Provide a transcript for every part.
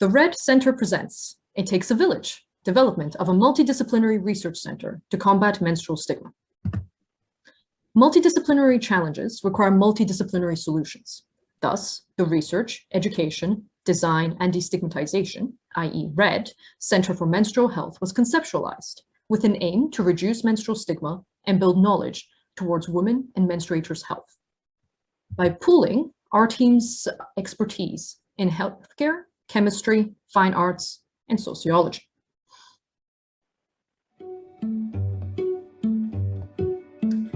The Red Center presents It Takes a Village, development of a multidisciplinary research center to combat menstrual stigma. Multidisciplinary challenges require multidisciplinary solutions. Thus, the Research, Education, Design, and Destigmatization, i.e. RED, Center for Menstrual Health was conceptualized with an aim to reduce menstrual stigma and build knowledge towards women and menstruators' health. By pooling our team's expertise in healthcare, chemistry, fine arts, and sociology.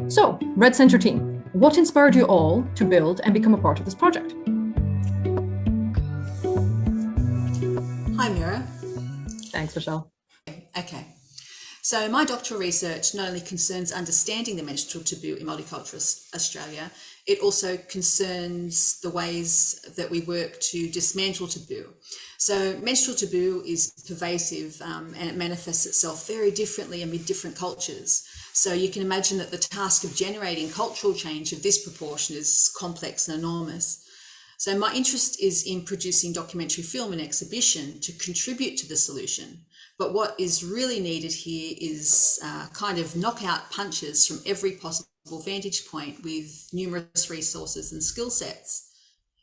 So, Red Center team, what inspired you all to build and become a part of this project? Hi, Mira. Thanks, Michelle. Okay. So my doctoral research not only concerns understanding the menstrual taboo in multicultural Australia, it also concerns the ways that we work to dismantle taboo. So menstrual taboo is pervasive and it manifests itself very differently amid different cultures. So you can imagine that the task of generating cultural change of this proportion is complex and enormous. So my interest is in producing documentary film and exhibition to contribute to the solution. But what is really needed here is kind of knockout punches from every possible vantage point with numerous resources and skill sets.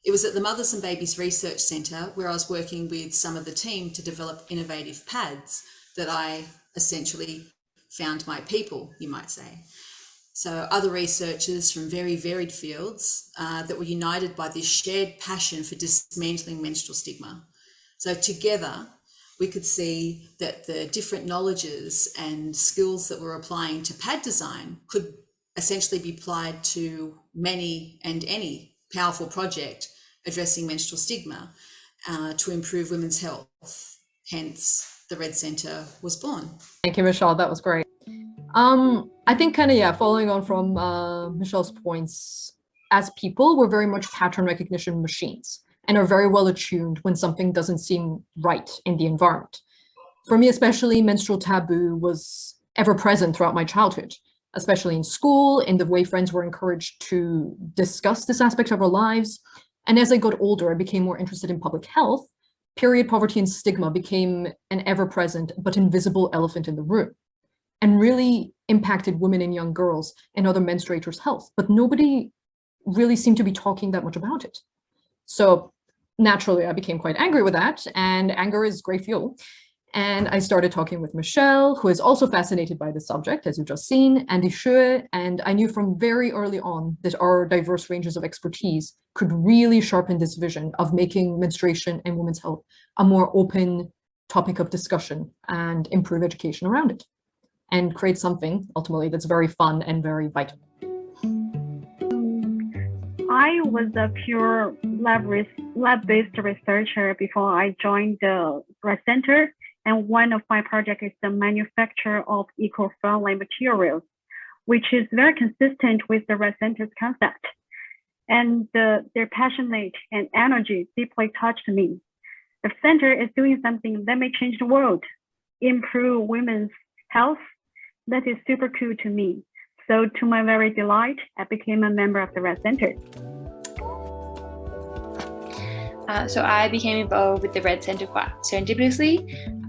It was at the Mothers and Babies Research Centre where I was working with some of the team to develop innovative pads that I essentially found my people, you might say. So other researchers from very varied fields that were united by this shared passion for dismantling menstrual stigma. So together, we could see that the different knowledges and skills that we're applying to pad design could essentially be applied to many and any powerful project addressing menstrual stigma to improve women's health. Hence, the Red Center was born. Thank you, Michelle. That was great. I think following on from Michelle's points, as people, we're very much pattern recognition machines and are very well attuned when something doesn't seem right in the environment. For me, especially, menstrual taboo was ever present throughout my childhood, especially in school, in the way friends were encouraged to discuss this aspect of our lives. And as I got older, I became more interested in public health. Period poverty and stigma became an ever-present but invisible elephant in the room and really impacted women and young girls and other menstruators' health, but nobody really seemed to be talking that much about it. So naturally, I became quite angry with that, and anger is great fuel. And I started talking with Michelle, who is also fascinated by the subject, as you've just seen, and Ishue, and I knew from very early on that our diverse ranges of expertise could really sharpen this vision of making menstruation and women's health a more open topic of discussion and improve education around it, and create something, ultimately, that's very fun and very vital. I was a pure lab-based researcher before I joined the Red Center, and one of my projects is the manufacture of eco-friendly materials, which is very consistent with the Red Center's concept. And their passionate and energy deeply touched me. The center is doing something that may change the world, improve women's health. That is super cool to me. So to my very delight, I became a member of the Red Center. So I became involved with the Red Center quite serendipitously.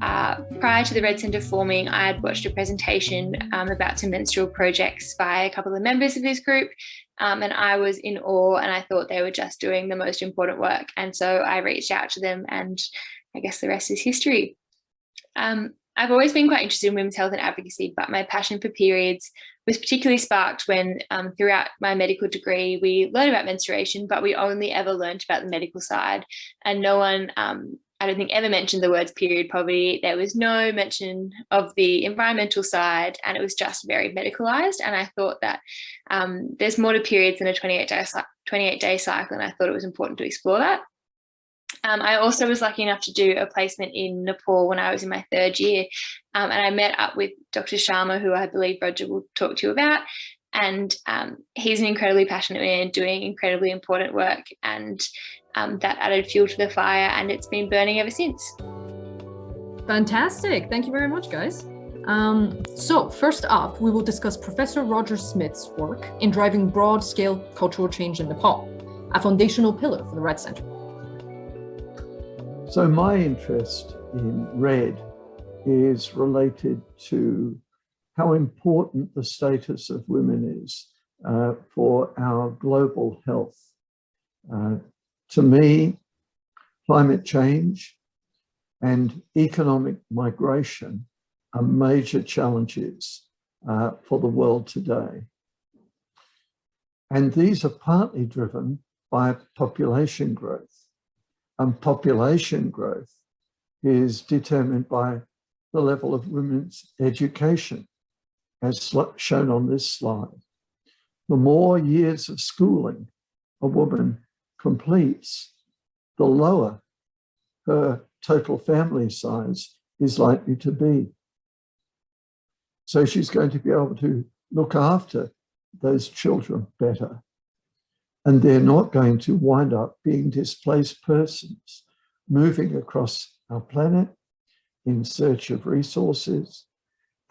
Prior to the Red Center forming, I had watched a presentation about some menstrual projects by a couple of members of this group, and I was in awe, and I thought they were just doing the most important work. And so I reached out to them, and I guess the rest is history. I've always been quite interested in women's health and advocacy, but my passion for periods was particularly sparked when throughout my medical degree, we learned about menstruation, but we only ever learned about the medical side. And no one, I don't think, ever mentioned the words period poverty. There was no mention of the environmental side, and it was just very medicalized. And I thought that there's more to periods than a 28-day cycle, and I thought it was important to explore that. I also was lucky enough to do a placement in Nepal when I was in my third year, and I met up with Dr. Sharma, who I believe Roger will talk to you about, and he's an incredibly passionate man doing incredibly important work, and that added fuel to the fire, and it's been burning ever since. Fantastic. Thank you very much, guys. So first up, we will discuss Professor Roger Smith's work in driving broad-scale cultural change in Nepal, a foundational pillar for the Red Center. So my interest in red is related to how important the status of women is for our global health. To me, climate change and economic migration are major challenges for the world today. And these are partly driven by population growth. And population growth is determined by the level of women's education, as shown on this slide. The more years of schooling a woman completes, the lower her total family size is likely to be. So she's going to be able to look after those children better. And they're not going to wind up being displaced persons moving across our planet in search of resources.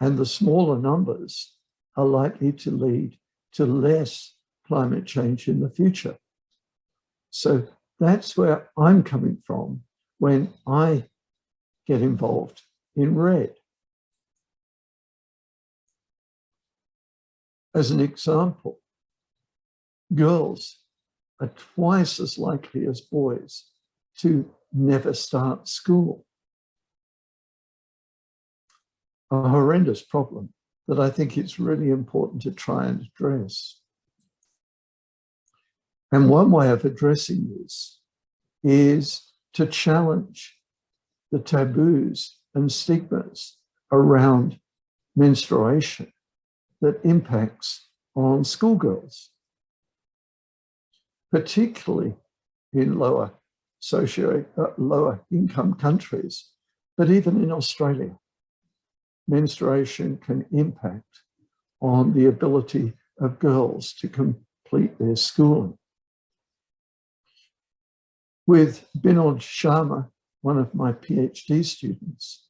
And the smaller numbers are likely to lead to less climate change in the future. So that's where I'm coming from when I get involved in RED. As an example, girls are twice as likely as boys to never start school. A horrendous problem that I think it's really important to try and address. And one way of addressing this is to challenge the taboos and stigmas around menstruation that impacts on schoolgirls, particularly in lower income countries, but even in Australia. Menstruation can impact on the ability of girls to complete their schooling. With Binod Sharma, one of my PhD students,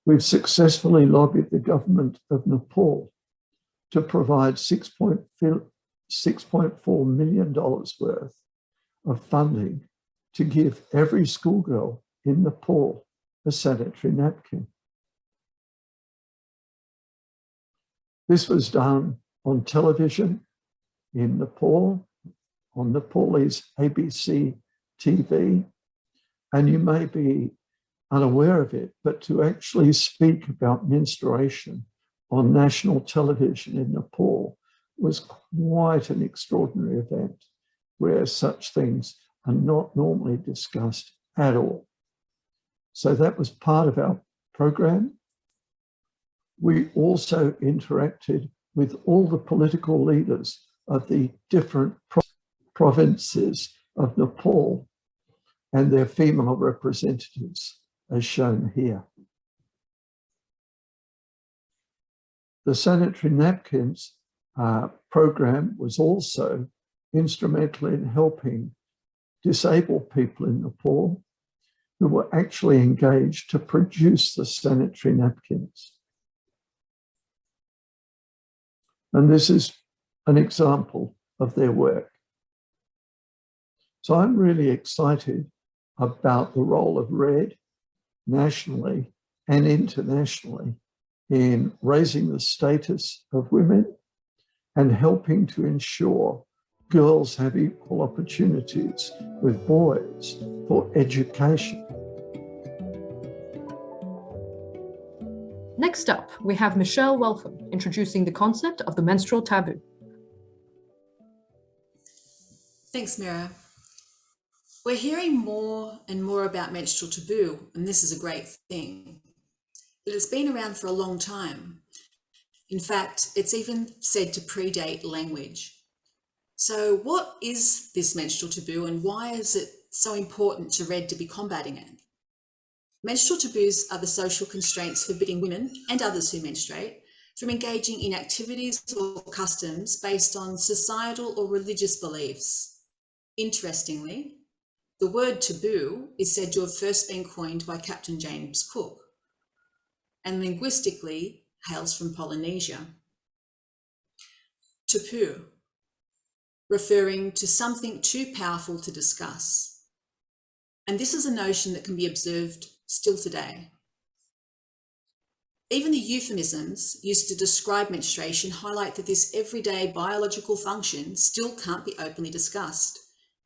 we've successfully lobbied the government of Nepal to provide $6.4 million worth of funding to give every schoolgirl in Nepal a sanitary napkin. This was done on television in Nepal, on Nepalese ABC TV, and you may be unaware of it, but to actually speak about menstruation on national television in Nepal was quite an extraordinary event where such things are not normally discussed at all. So that was part of our program. We also interacted with all the political leaders of the different provinces of Nepal and their female representatives, as shown here. The sanitary napkins program was also instrumental in helping disabled people in Nepal who were actually engaged to produce the sanitary napkins. And this is an example of their work. So I'm really excited about the role of RED nationally and internationally in raising the status of women and helping to ensure girls have equal opportunities with boys for education. Next up, we have Michelle Welcome introducing the concept of the menstrual taboo. Thanks, Mira. We're hearing more and more about menstrual taboo, and this is a great thing. But it's been around for a long time. In fact, it's even said to predate language. So what is this menstrual taboo and why is it so important to RED to be combating it? Menstrual taboos are the social constraints forbidding women and others who menstruate from engaging in activities or customs based on societal or religious beliefs. Interestingly, the word taboo is said to have first been coined by Captain James Cook, and linguistically hails from Polynesia. Taboo, referring to something too powerful to discuss. And this is a notion that can be observed still today. Even the euphemisms used to describe menstruation highlight that this everyday biological function still can't be openly discussed.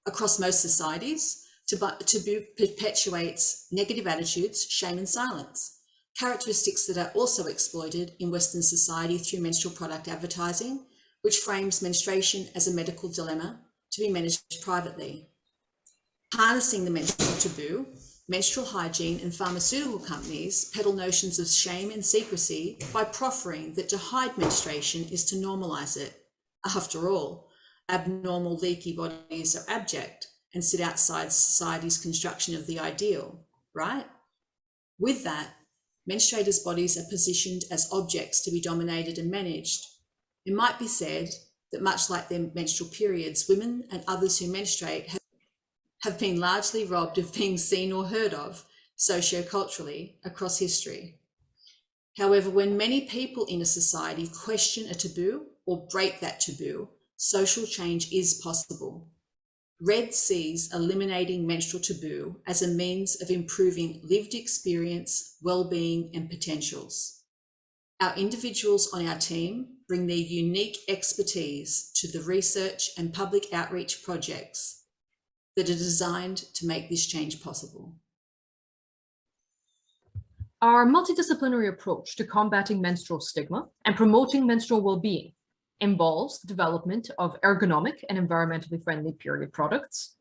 Across most societies, taboo perpetuates negative attitudes, shame and silence, characteristics that are also exploited in Western society through menstrual product advertising, which frames menstruation as a medical dilemma to be managed privately. Harnessing the menstrual taboo, menstrual hygiene and pharmaceutical companies peddle notions of shame and secrecy by proffering that to hide menstruation is to normalise it. After all, abnormal, leaky bodies are abject and sit outside society's construction of the ideal, right? With that, menstruators' bodies are positioned as objects to be dominated and managed. It might be said that much like their menstrual periods, women and others who menstruate have been largely robbed of being seen or heard of socioculturally across history. However, when many people in a society question a taboo or break that taboo, social change is possible. RED sees eliminating menstrual taboo as a means of improving lived experience, well-being and potentials. Our individuals on our team bring their unique expertise to the research and public outreach projects that are designed to make this change possible. Our multidisciplinary approach to combating menstrual stigma and promoting menstrual well-being involves the development of ergonomic and environmentally friendly period products,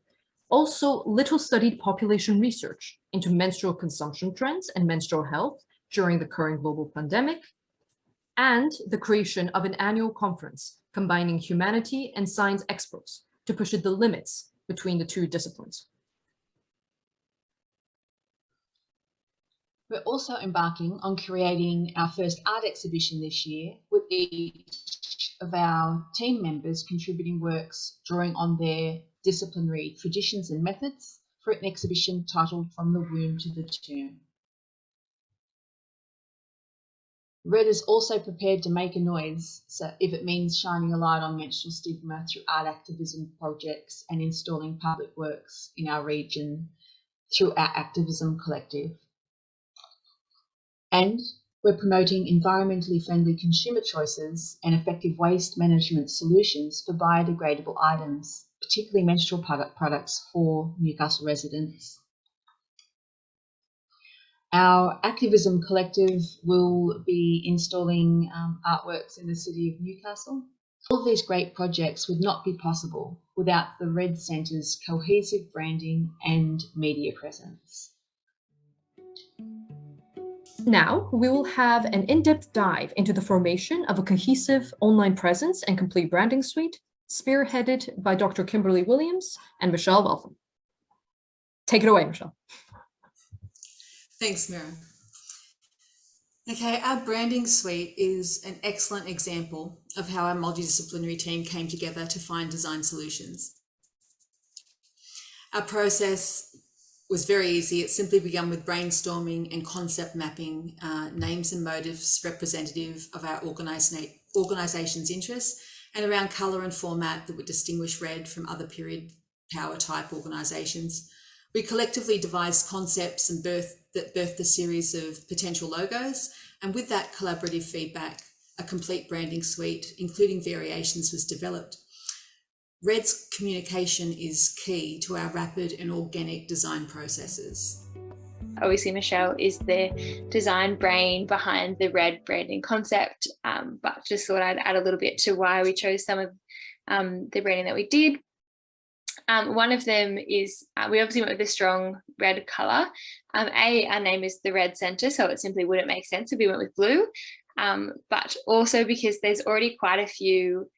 also little studied population research into menstrual consumption trends and menstrual health during the current global pandemic, and the creation of an annual conference combining humanity and science experts to push the limits between the two disciplines. We're also embarking on creating our first art exhibition this year, with each of our team members contributing works drawing on their disciplinary traditions and methods for an exhibition titled From the Womb to the Tomb. RED is also prepared to make a noise, so if it means shining a light on menstrual stigma through art activism projects and installing public works in our region through our activism collective. And we're promoting environmentally friendly consumer choices and effective waste management solutions for biodegradable items, particularly menstrual products for Newcastle residents. Our activism collective will be installing artworks in the city of Newcastle. All of these great projects would not be possible without the RED Centre's cohesive branding and media presence. Now, we will have an in-depth dive into the formation of a cohesive online presence and complete branding suite, spearheaded by Dr. Kimberly Williams and Michelle Weltham. Take it away, Michelle. Thanks, Mira. Okay, our branding suite is an excellent example of how our multidisciplinary team came together to find design solutions. Our process was very easy. It simply began with brainstorming and concept mapping names and motives representative of our organisation's interests and around colour and format that would distinguish RED from other period power type organisations. We collectively devised concepts and birthed a series of potential logos, and with that collaborative feedback, a complete branding suite, including variations, was developed. RED's communication is key to our rapid and organic design processes. Obviously, Michelle is the design brain behind the RED branding concept, but just thought I'd add a little bit to why we chose some of the branding that we did. One of them is we obviously went with a strong red colour. Our name is the RED Centre, so it simply wouldn't make sense if we went with blue, but also because there's already quite a few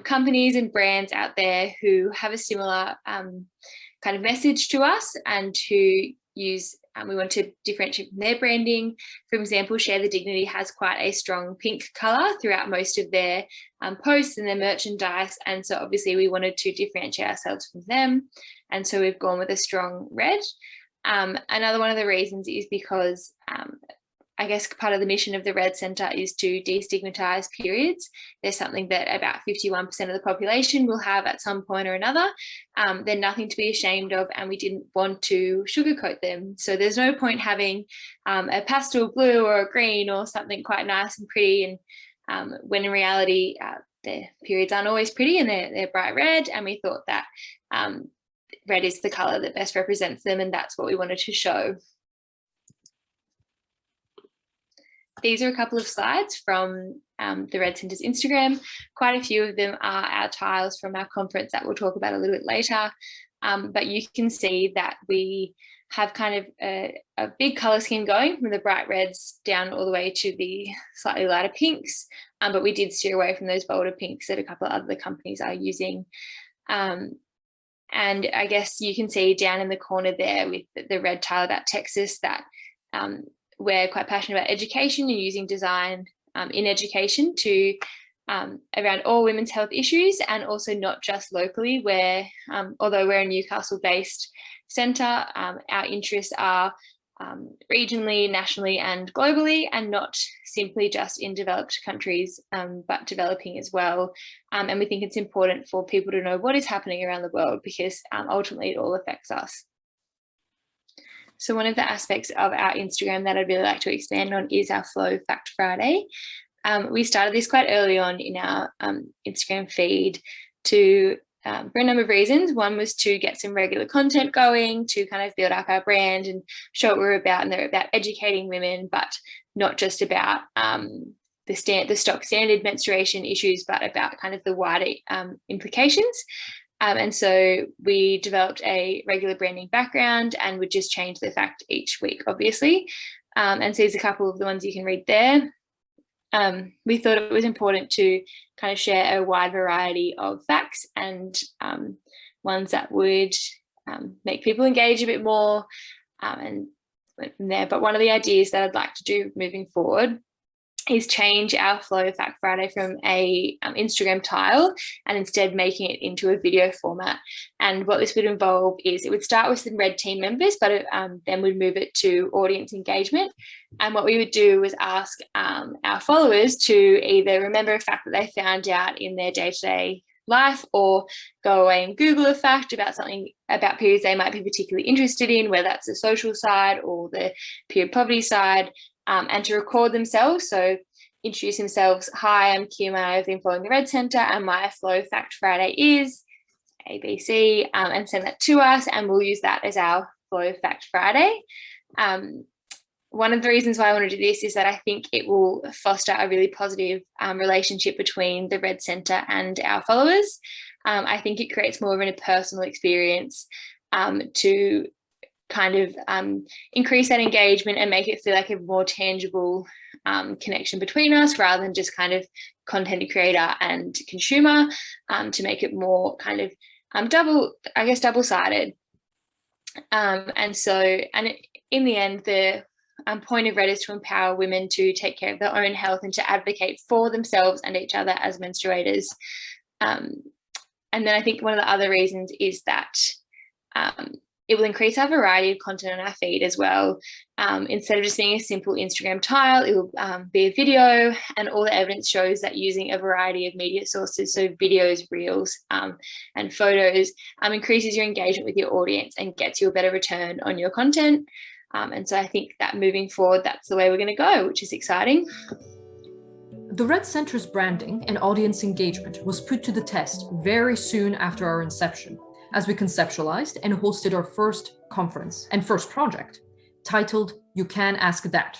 companies and brands out there who have a similar kind of message to us and who use, we want to differentiate from their branding. For example, Share the Dignity has quite a strong pink colour throughout most of their posts and their merchandise, and so obviously we wanted to differentiate ourselves from them, and so we've gone with a strong red. Another one of the reasons is because I guess part of the mission of the Red Centre is to destigmatise periods. There's something that about 51% of the population will have at some point or another. They're nothing to be ashamed of, and we didn't want to sugarcoat them. So there's no point having a pastel blue or a green or something quite nice and pretty, and when in reality their periods aren't always pretty, and they're bright red, and we thought that red is the colour that best represents them, and that's what we wanted to show. These are a couple of slides from the Red Centre's Instagram. Quite a few of them are our tiles from our conference that we'll talk about a little bit later. But you can see that we have kind of a big colour scheme going from the bright reds down all the way to the slightly lighter pinks. But we did steer away from those bolder pinks that a couple of other companies are using. And I guess you can see down in the corner there with the red tile about Texas that we're quite passionate about education and using design in education to around all women's health issues, and also not just locally, where although we're a Newcastle based centre, our interests are regionally, nationally and globally, and not simply just in developed countries, but developing as well. And we think it's important for people to know what is happening around the world, because ultimately it all affects us. So one of the aspects of our Instagram that I'd really like to expand on is our Flow Fact Friday. We started this quite early on in our Instagram feed for a number of reasons. One was to get some regular content going, to kind of build up our brand and show what we're about, and they're about educating women, but not just about the stock standard menstruation issues, but about kind of the wider implications. And so we developed a regular branding background and would just change the fact each week, obviously. And so here's a couple of the ones you can read there. We thought it was important to kind of share a wide variety of facts and ones that would make people engage a bit more, and went from there. But one of the ideas that I'd like to do moving forward is change our Flow Fact Friday from a Instagram tile and instead making it into a video format. And what this would involve is it would start with some Red team members, but then we'd move it to audience engagement. And what we would do was ask our followers to either remember a fact that they found out in their day-to-day life, or go away and Google a fact about something about periods they might be particularly interested in, whether that's the social side or the period poverty side. And to record themselves, so introduce themselves. Hi, I'm Kim, I've been following the Red Centre, and my Flow Fact Friday is ABC, and send that to us, and we'll use that as our Flow Fact Friday. One of the reasons why I want to do this is that I think it will foster a really positive relationship between the Red Centre and our followers. I think it creates more of a personal experience to kind of increase that engagement and make it feel like a more tangible connection between us, rather than just kind of content creator and consumer, to make it more kind of double-sided. And in the end, the point of Red is to empower women to take care of their own health and to advocate for themselves and each other as menstruators. And then I think one of the other reasons is that it will increase our variety of content on our feed as well. Instead of just being a simple Instagram tile, it will be a video, and all the evidence shows that using a variety of media sources, so videos, reels, and photos, increases your engagement with your audience and gets you a better return on your content. And so I think that moving forward, that's the way we're going to go, which is exciting. The Red Centre's branding and audience engagement was put to the test very soon after our inception, as we conceptualized and hosted our first conference and first project, titled You Can Ask That,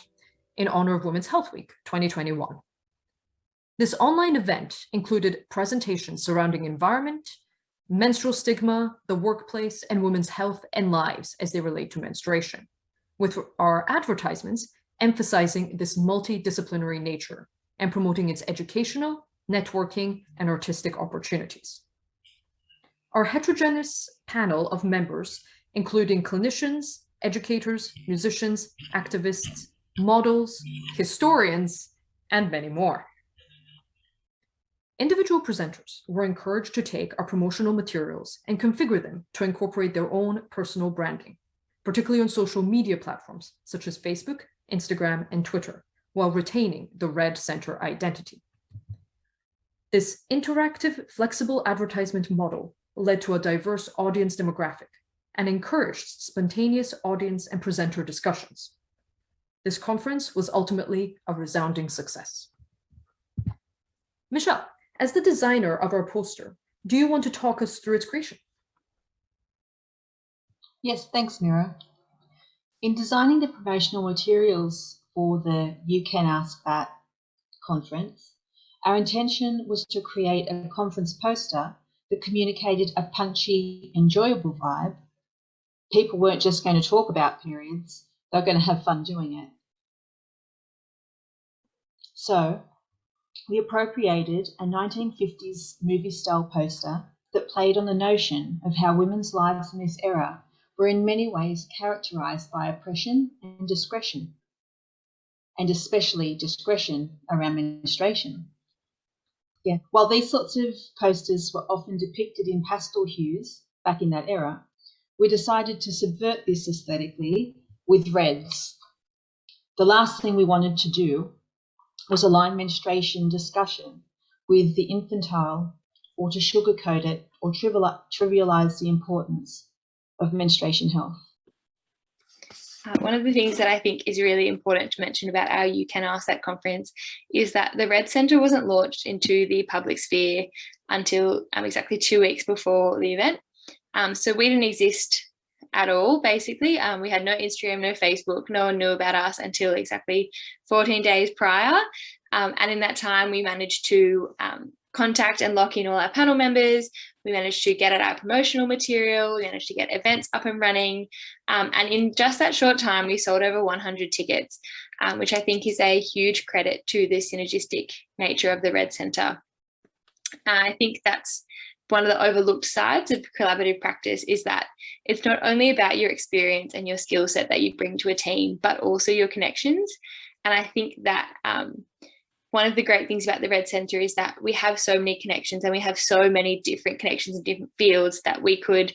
in honor of Women's Health Week 2021. This online event included presentations surrounding environment, menstrual stigma, the workplace, and women's health and lives as they relate to menstruation, with our advertisements emphasizing this multidisciplinary nature and promoting its educational, networking, and artistic opportunities. Our heterogeneous panel of members, including clinicians, educators, musicians, activists, models, historians, and many more. Individual presenters were encouraged to take our promotional materials and configure them to incorporate their own personal branding, particularly on social media platforms such as Facebook Instagram, and Twitter, while retaining the Red Center identity. This interactive, flexible advertisement model led to a diverse audience demographic and encouraged spontaneous audience and presenter discussions. This conference was ultimately a resounding success. Michelle, as the designer of our poster, do you want to talk us through its creation? Yes, thanks, Mira. In designing the promotional materials for the You Can Ask That conference, our intention was to create a conference poster that communicated a punchy, enjoyable vibe. People weren't just going to talk about periods, they were going to have fun doing it. So, we appropriated a 1950s movie-style poster that played on the notion of how women's lives in this era were in many ways characterised by oppression and discretion, and especially discretion around menstruation. Yeah, while these sorts of posters were often depicted in pastel hues back in that era, we decided to subvert this aesthetically with reds. The last thing we wanted to do was align menstruation discussion with the infantile, or to sugarcoat it or trivialise the importance of menstruation health. One of the things that I think is really important to mention about our You Can Ask That conference is that the Red Centre wasn't launched into the public sphere until exactly 2 weeks before the event. So we didn't exist at all, basically. We had no Instagram, no Facebook, no one knew about us until exactly 14 days prior. And in that time, we managed to contact and lock in all our panel members. We managed to get at our promotional material. We managed to get events up and running. And in just that short time, we sold over 100 tickets, which I think is a huge credit to the synergistic nature of the Red Centre. I think that's one of the overlooked sides of collaborative practice, is that it's not only about your experience and your skill set that you bring to a team, but also your connections. And I think that one of the great things about the Red Centre is that we have so many connections, and we have so many different connections in different fields that we could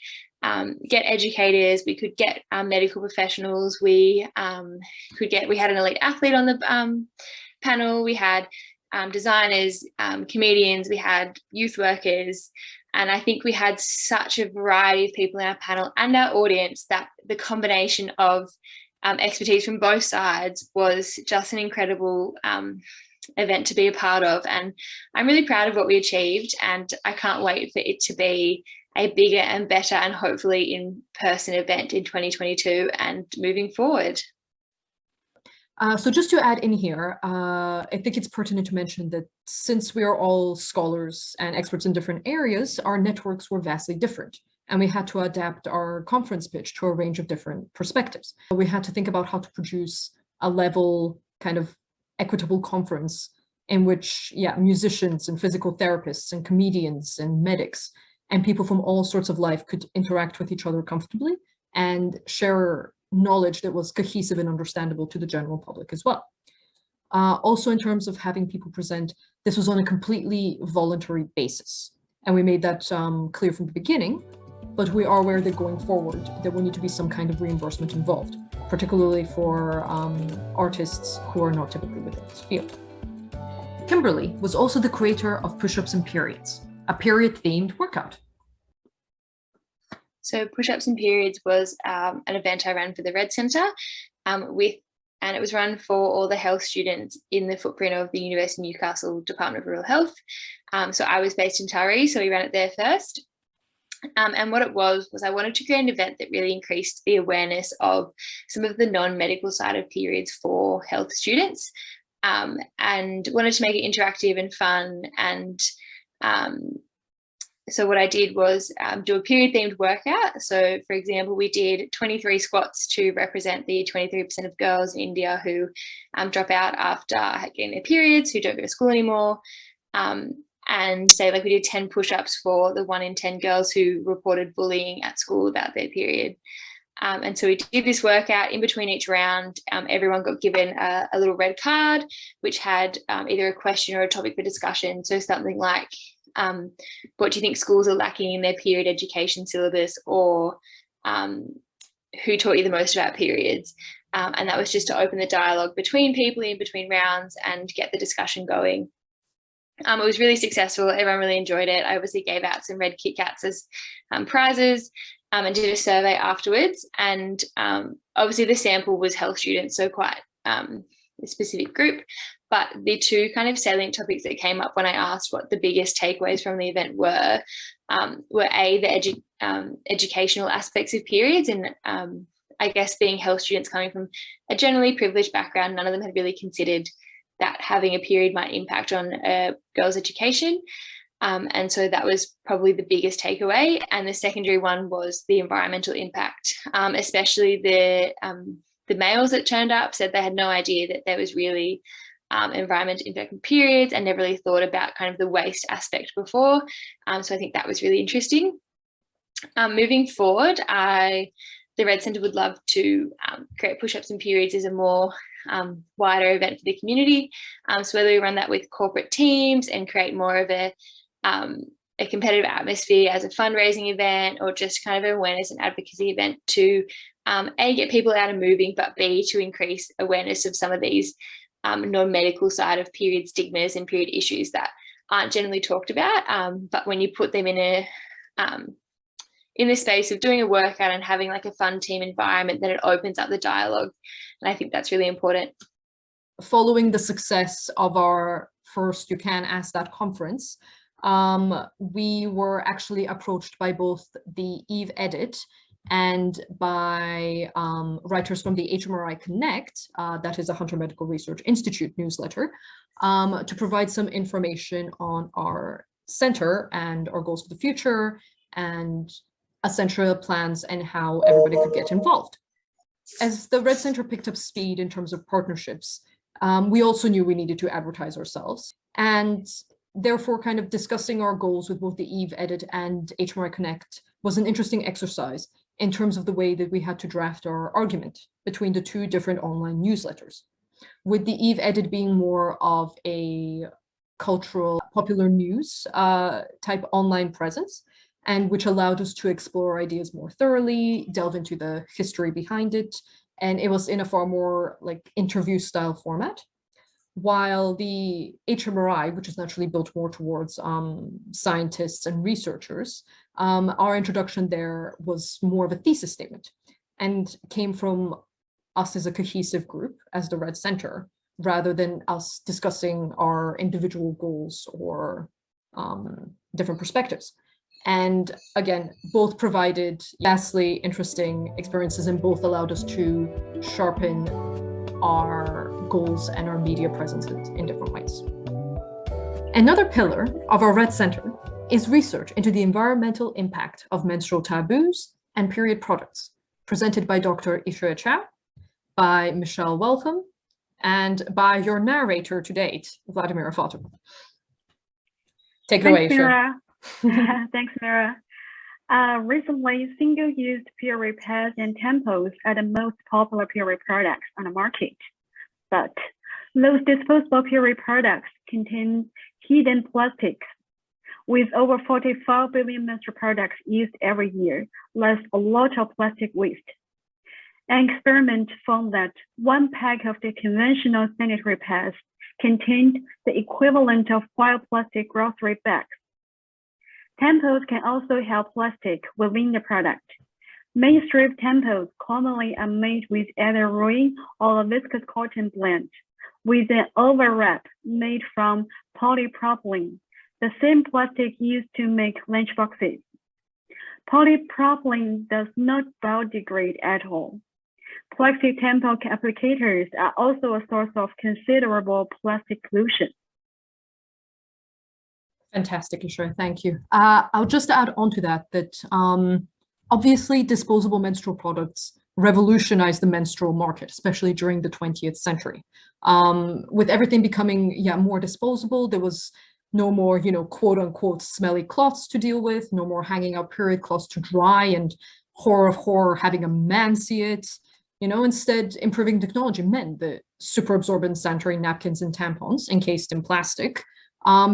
get educators, we could get medical professionals, we had an elite athlete on the panel, we had designers, comedians, we had youth workers, and I think we had such a variety of people in our panel and our audience that the combination of expertise from both sides was just an incredible event to be a part of. And I'm really proud of what we achieved, and I can't wait for it to be a bigger and better and hopefully in-person event in 2022 and moving forward. So just to add in here, I think it's pertinent to mention that since we are all scholars and experts in different areas, our networks were vastly different, and we had to adapt our conference pitch to a range of different perspectives. We had to think about how to produce a level, kind of equitable conference in which, musicians and physical therapists and comedians and medics and people from all sorts of life could interact with each other comfortably and share knowledge that was cohesive and understandable to the general public as well. Also, in terms of having people present, this was on a completely voluntary basis. And we made that clear from the beginning, but we are aware that going forward, there will need to be some kind of reimbursement involved, particularly for artists who are not typically within this field. Kimberly was also the creator of Push-Ups and Periods, a period-themed workout. So Push-Ups and Periods was an event I ran for the Red Centre and it was run for all the health students in the footprint of the University of Newcastle Department of Rural Health. So I was based in Taree, so we ran it there first. And what it was I wanted to create an event that really increased the awareness of some of the non-medical side of periods for health students, and wanted to make it interactive and fun. And so what I did was do a period-themed workout. So, for example, we did 23 squats to represent the 23% of girls in India who drop out after getting their periods, who don't go to school anymore. And say, like, we did 10 push-ups for the 1 in 10 girls who reported bullying at school about their period. And so we did this workout. In between each round, everyone got given a little red card, which had either a question or a topic for discussion. So something like, what do you think schools are lacking in their period education syllabus, or who taught you the most about periods? And that was just to open the dialogue between people in between rounds and get the discussion going. It was really successful. Everyone really enjoyed it. I obviously gave out some red Kit Kats as prizes and did a survey afterwards. And obviously the sample was health students, so quite a specific group. But the two kind of salient topics that came up when I asked what the biggest takeaways from the event were the educational aspects of periods, and I guess being health students coming from a generally privileged background, none of them had really considered that having a period might impact on a girl's education. And so that was probably the biggest takeaway. And the secondary one was the environmental impact, especially the males that turned up said they had no idea that there was really environmental impact on periods and never really thought about kind of the waste aspect before. So I think that was really interesting. Moving forward, the Red Centre would love to create push-ups and periods as a more wider event for the community. So whether we run that with corporate teams and create more of a competitive atmosphere as a fundraising event, or just kind of an awareness and advocacy event to A, get people out and moving, but B, to increase awareness of some of these non-medical side of period stigmas and period issues that aren't generally talked about. But when you put them in the space of doing a workout and having like a fun team environment, then it opens up the dialogue. And I think that's really important. Following the success of our first You Can Ask That conference, we were actually approached by both the Eve Edit and by writers from the HMRI Connect, that is a Hunter Medical Research Institute newsletter, to provide some information on our center and our goals for the future and essential plans and how everybody could get involved. As the Red Centre picked up speed in terms of partnerships, we also knew we needed to advertise ourselves, and therefore kind of discussing our goals with both the Eve Edit and HMRI Connect was an interesting exercise in terms of the way that we had to draft our argument between the two different online newsletters. With the Eve Edit being more of a cultural popular news type online presence, and which allowed us to explore ideas more thoroughly, delve into the history behind it, and it was in a far more like interview style format. While the HMRI, which is naturally built more towards scientists and researchers, our introduction there was more of a thesis statement and came from us as a cohesive group, as the Red Centre, rather than us discussing our individual goals or different perspectives. And again, both provided vastly interesting experiences and both allowed us to sharpen our goals and our media presences in different ways. Another pillar of our Red Centre is research into the environmental impact of menstrual taboos and period products, presented by Dr. Ishaya Chow, by Michelle Welcome, and by your narrator to date, Vladimira Fatima. Take it away, Ishaya. Thanks, Mira. Recently, single-use period pads and tampons are the most popular period products on the market. But those disposable period products contain hidden plastics. With over 45 billion menstrual products used every year, there's a lot of plastic waste. An experiment found that one pack of the conventional sanitary pads contained the equivalent of 5 plastic grocery bags. Tampons can also have plastic within the product. Mainstream tampons commonly are made with either rayon or a viscous cotton blend, with an overwrap made from polypropylene, the same plastic used to make lunchboxes. Polypropylene does not biodegrade at all. Plastic tampon applicators are also a source of considerable plastic pollution. Fantastic, Ishaya, thank you. I'll just add on to that obviously disposable menstrual products revolutionized the menstrual market, especially during the 20th century. With everything becoming more disposable, there was no more, quote unquote, smelly cloths to deal with, no more hanging out period cloths to dry and horror of horror, having a man see it. Instead, improving technology meant that super absorbent sanitary napkins and tampons encased in plastic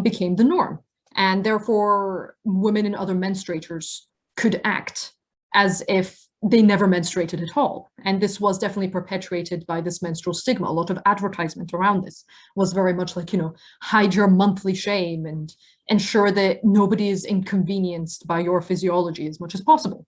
became the norm. And therefore, women and other menstruators could act as if they never menstruated at all. And this was definitely perpetuated by this menstrual stigma. A lot of advertisement around this was very much like, hide your monthly shame and ensure that nobody is inconvenienced by your physiology as much as possible.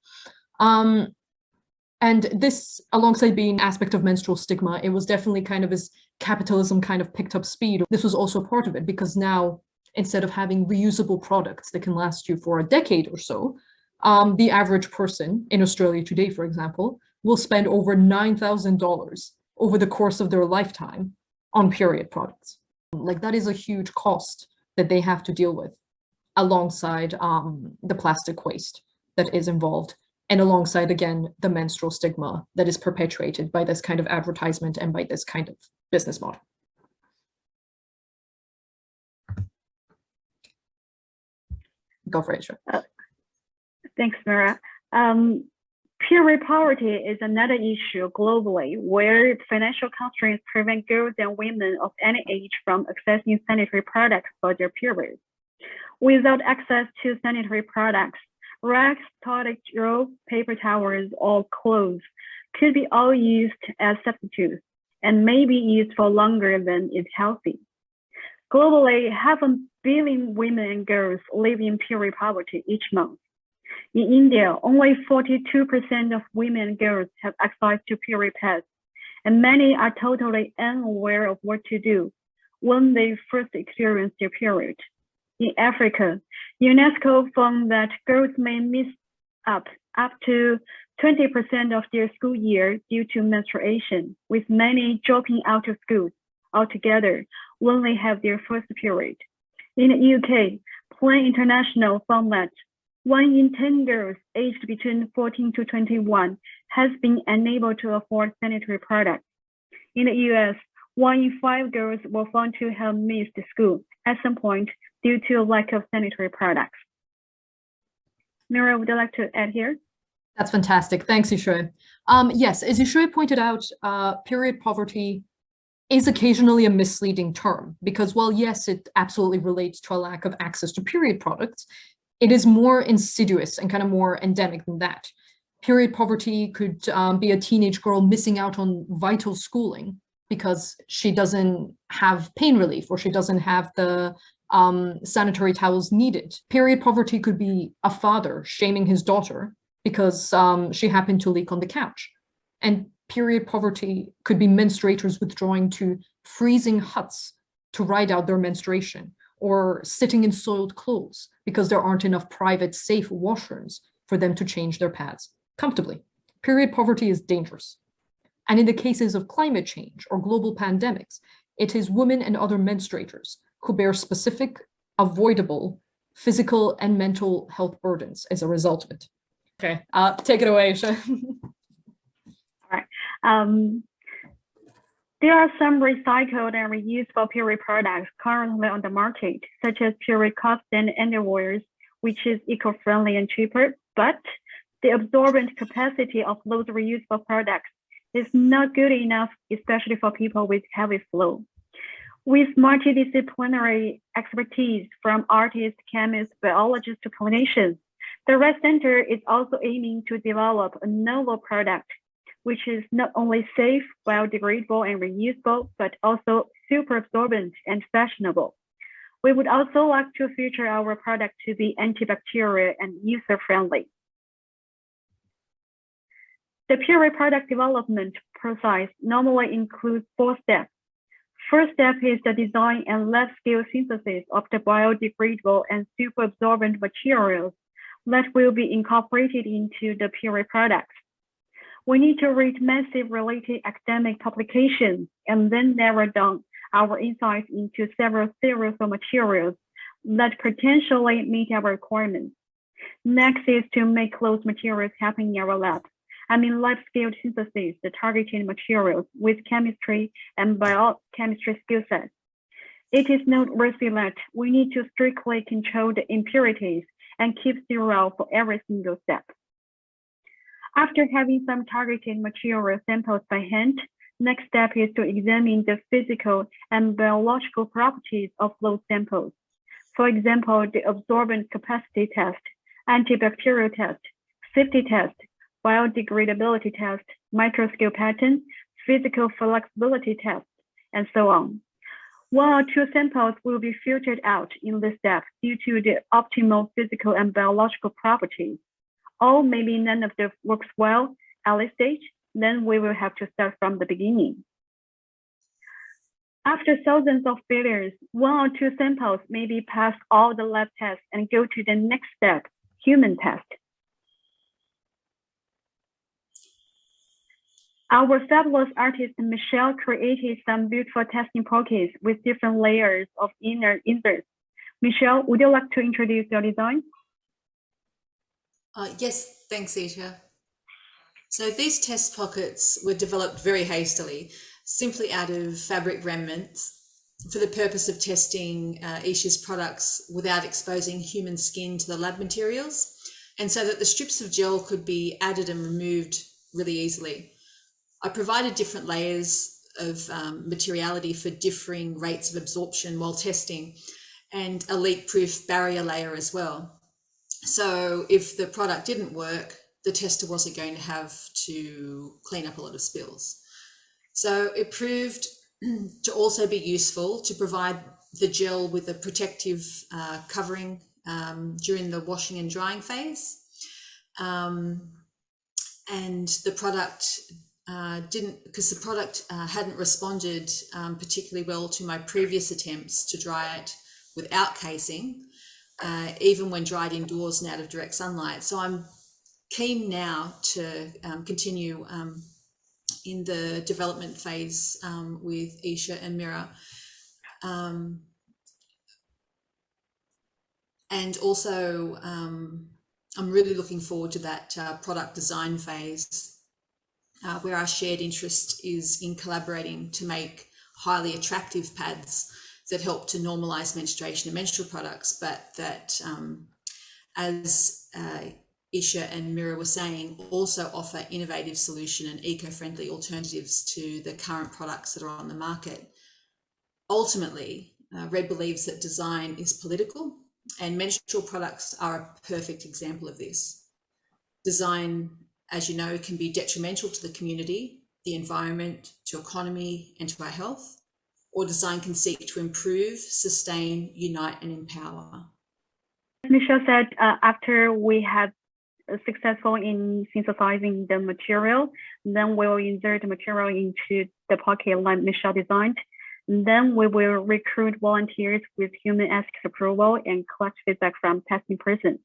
And this, alongside being an aspect of menstrual stigma, it was definitely kind of as capitalism kind of picked up speed. This was also part of it, because now, instead of having reusable products that can last you for a decade or so, the average person in Australia today, for example, will spend over $9,000 over the course of their lifetime on period products. Like, that is a huge cost that they have to deal with, alongside the plastic waste that is involved, and alongside, again, the menstrual stigma that is perpetuated by this kind of advertisement and by this kind of business model. Go for it, sure. Thanks, Mira. Period poverty is another issue globally, where financial constraints prevent girls and women of any age from accessing sanitary products for their periods. Without access to sanitary products, rags, toilet roll, paper towels, or clothes could be all used as substitutes and may be used for longer than is healthy. Globally, 500 million women and girls live in period poverty each month. In India, only 42% of women and girls have access to period pads, and many are totally unaware of what to do when they first experience their period. In Africa, UNESCO found that girls may miss up to 20% of their school year due to menstruation, with many dropping out of school altogether when they have their first period. In the UK, Plan International found that 1 in 10 girls aged between 14 to 21 has been unable to afford sanitary products. In the US, 1 in 5 girls were found to have missed school at some point due to a lack of sanitary products. Mira, would you like to add here? That's fantastic. Thanks, Yushui. Yes, as Yushui pointed out, period poverty is occasionally a misleading term, because while yes, it absolutely relates to a lack of access to period products, it is more insidious and kind of more endemic than that. Period poverty could be a teenage girl missing out on vital schooling because she doesn't have pain relief, or she doesn't have the sanitary towels needed. Period poverty could be a father shaming his daughter because she happened to leak on the couch. And period poverty could be menstruators withdrawing to freezing huts to ride out their menstruation, or sitting in soiled clothes because there aren't enough private, safe washrooms for them to change their pads comfortably. Period poverty is dangerous. And in the cases of climate change or global pandemics, it is women and other menstruators who bear specific, avoidable physical and mental health burdens as a result of it. Okay, take it away, Isha. All right. There are some recycled and reusable period products currently on the market, such as period cups and underwears, which is eco-friendly and cheaper, but the absorbent capacity of those reusable products is not good enough, especially for people with heavy flow. With multidisciplinary expertise from artists, chemists, biologists to clinicians, the Red Center is also aiming to develop a novel product which is not only safe, biodegradable, and reusable, but also super absorbent and fashionable. We would also like to feature our product to be antibacterial and user-friendly. The period product development process normally includes 4 steps. First step is the design and lab-scale synthesis of the biodegradable and super absorbent materials that will be incorporated into the period products. We need to read massive related academic publications and then narrow down our insights into several series of materials that potentially meet our requirements. Next is to make those materials happen in our lab. Lab-scale synthesis, the targeted materials with chemistry and biochemistry skill sets. It is noteworthy that we need to strictly control the impurities and keep zero for every single step. After having some targeted material samples by hand, next step is to examine the physical and biological properties of those samples. For example, the absorbent capacity test, antibacterial test, safety test, biodegradability test, microscale pattern, physical flexibility test, and so on. 1 or 2 samples will be filtered out in this step due to the optimal physical and biological properties. Or maybe none of them works well at this stage, then we will have to start from the beginning. After thousands of failures, 1 or 2 samples maybe pass all the lab tests and go to the next step, human test. Our fabulous artist Michelle created some beautiful testing pockets with different layers of inner inserts. Michelle, would you like to introduce your design? Yes, thanks, Isha. So these test pockets were developed very hastily, simply out of fabric remnants for the purpose of testing Isha's products without exposing human skin to the lab materials, and so that the strips of gel could be added and removed really easily. I provided different layers of materiality for differing rates of absorption while testing, and a leak-proof barrier layer as well. So if the product didn't work, the tester wasn't going to have to clean up a lot of spills. So it proved to also be useful to provide the gel with a protective covering during the washing and drying phase. And the product because the product hadn't responded particularly well to my previous attempts to dry it without casing, even when dried indoors and out of direct sunlight. So I'm keen now to continue in the development phase with Isha and Mira. And also, I'm really looking forward to that product design phase where our shared interest is in collaborating to make highly attractive pads that help to normalise menstruation and menstrual products, but that, as Isha and Mira were saying, also offer innovative solution and eco-friendly alternatives to the current products that are on the market. Ultimately, Red believes that design is political, and menstrual products are a perfect example of this. Design, as you know, can be detrimental to the community, the environment, to economy, and to our health, or design can seek to improve, sustain, unite, and empower. Michelle said after we have successful in synthesizing the material, then we will insert the material into the pocket like Michelle designed. Then we will recruit volunteers with human ethics approval and collect feedback from testing persons.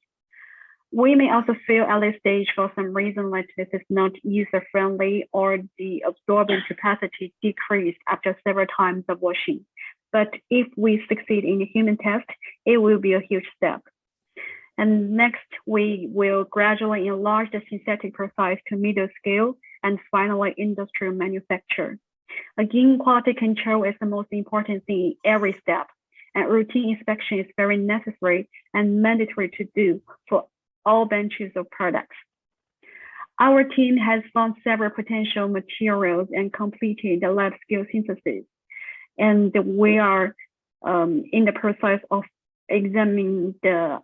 We may also feel at this stage for some reason like this is not user-friendly or the absorbent capacity decreased after several times of washing. But if we succeed in the human test, it will be a huge step. And next, we will gradually enlarge the synthetic process to middle scale and finally industrial manufacture. Again, quality control is the most important thing in every step, and routine inspection is very necessary and mandatory to do for all batches of products. Our team has found several potential materials and completed the lab scale synthesis. And we are in the process of examining the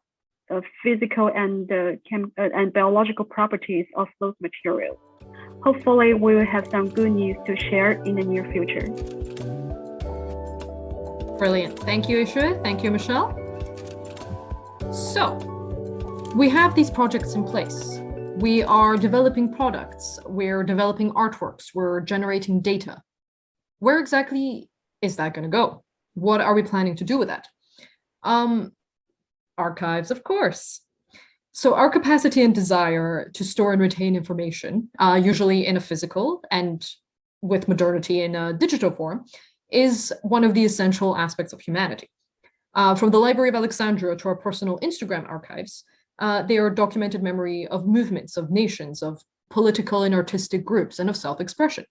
physical and biological properties of those materials. Hopefully, we will have some good news to share in the near future. Brilliant. Thank you, Isha. Thank you, Michelle. So, we have these projects in place. We are developing products. We're developing artworks. We're generating data. Where exactly is that going to go? What are we planning to do with that? Archives, of course. So our capacity and desire to store and retain information, usually in a physical and with modernity in a digital form, is one of the essential aspects of humanity. From the Library of Alexandria to our personal Instagram archives, they are documented memory of movements, of nations, of political and artistic groups, and of self-expression.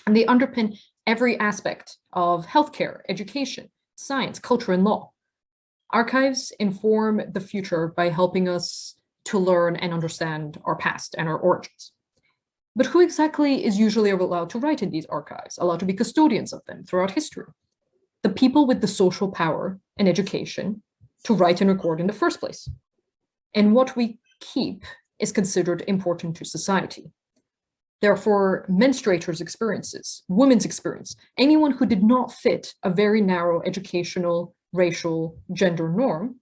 And they underpin every aspect of healthcare, education, science, culture, and law. Archives inform the future by helping us to learn and understand our past and our origins. But who exactly is usually allowed to write in these archives, allowed to be custodians of them throughout history? The people with the social power and education to write and record in the first place. And what we keep is considered important to society. Therefore, menstruators' experiences, women's experience, anyone who did not fit a very narrow educational, racial, gender norm,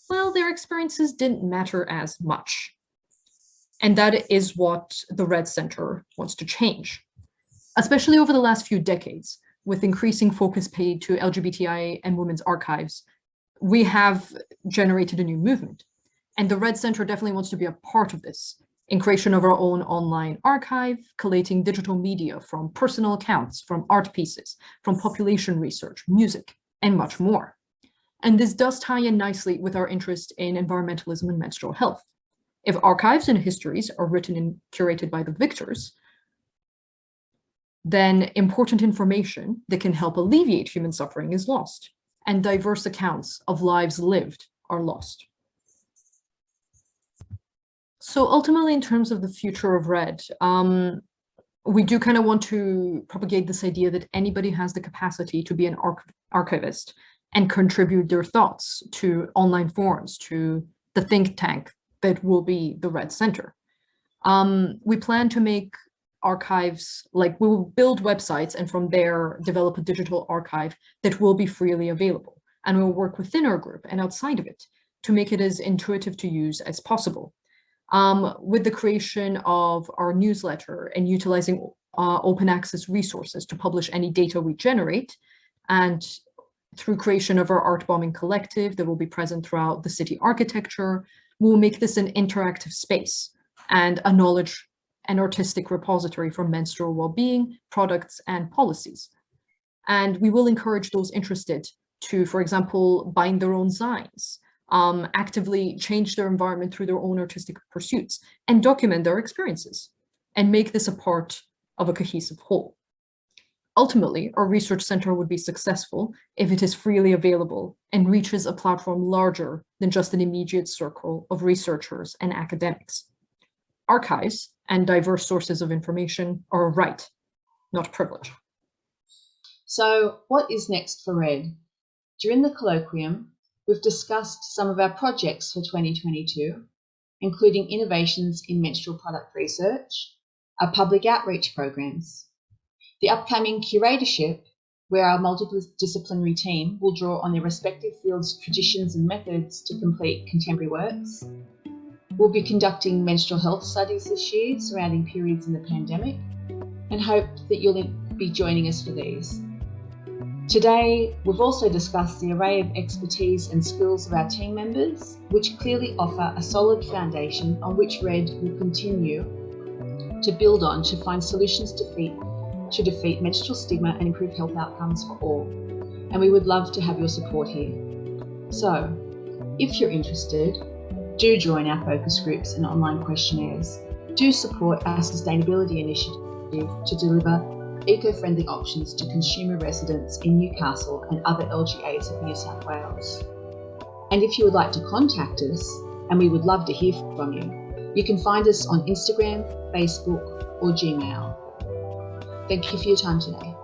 well, their experiences didn't matter as much. And that is what the Red Center wants to change, especially over the last few decades, with increasing focus paid to LGBTI and women's archives. We have generated a new movement, and the Red Center definitely wants to be a part of this, in creation of our own online archive, collating digital media from personal accounts, from art pieces, from population research, music, and much more. And this does tie in nicely with our interest in environmentalism and menstrual health. If archives and histories are written and curated by the victors, then important information that can help alleviate human suffering is lost, and diverse accounts of lives lived are lost. So ultimately, in terms of the future of RED, we do kind of want to propagate this idea that anybody has the capacity to be an archivist and contribute their thoughts to online forums, to the think tank that will be the Red Center. We plan to make archives, like we will build websites and from there develop a digital archive that will be freely available. And we'll work within our group and outside of it to make it as intuitive to use as possible. With the creation of our newsletter and utilizing open access resources to publish any data we generate, and through creation of our art bombing collective that will be present throughout the city architecture, we'll make this an interactive space and a knowledge and artistic repository for menstrual well-being, products, and policies. And we will encourage those interested to, for example, bind their own signs, actively change their environment through their own artistic pursuits, and document their experiences, and make this a part of a cohesive whole. Ultimately, our research center would be successful if it is freely available and reaches a platform larger than just an immediate circle of researchers and academics. Archives and diverse sources of information are a right, not a privilege. So what is next for RED? During the colloquium, we've discussed some of our projects for 2022, including innovations in menstrual product research, our public outreach programs, the upcoming curatorship, where our multidisciplinary team will draw on their respective fields' traditions and methods to complete contemporary works. We'll be conducting menstrual health studies this year surrounding periods in the pandemic, and hope that you'll be joining us for these. Today, we've also discussed the array of expertise and skills of our team members, which clearly offer a solid foundation on which RED will continue to build on to find solutions to defeat menstrual stigma and improve health outcomes for all. And we would love to have your support here. So, if you're interested, do join our focus groups and online questionnaires. Do support our sustainability initiative to deliver eco-friendly options to consumer residents in Newcastle and other LGAs of New South Wales. And if you would like to contact us, and we would love to hear from you, you can find us on Instagram, Facebook, or Gmail. Thank you for your time today.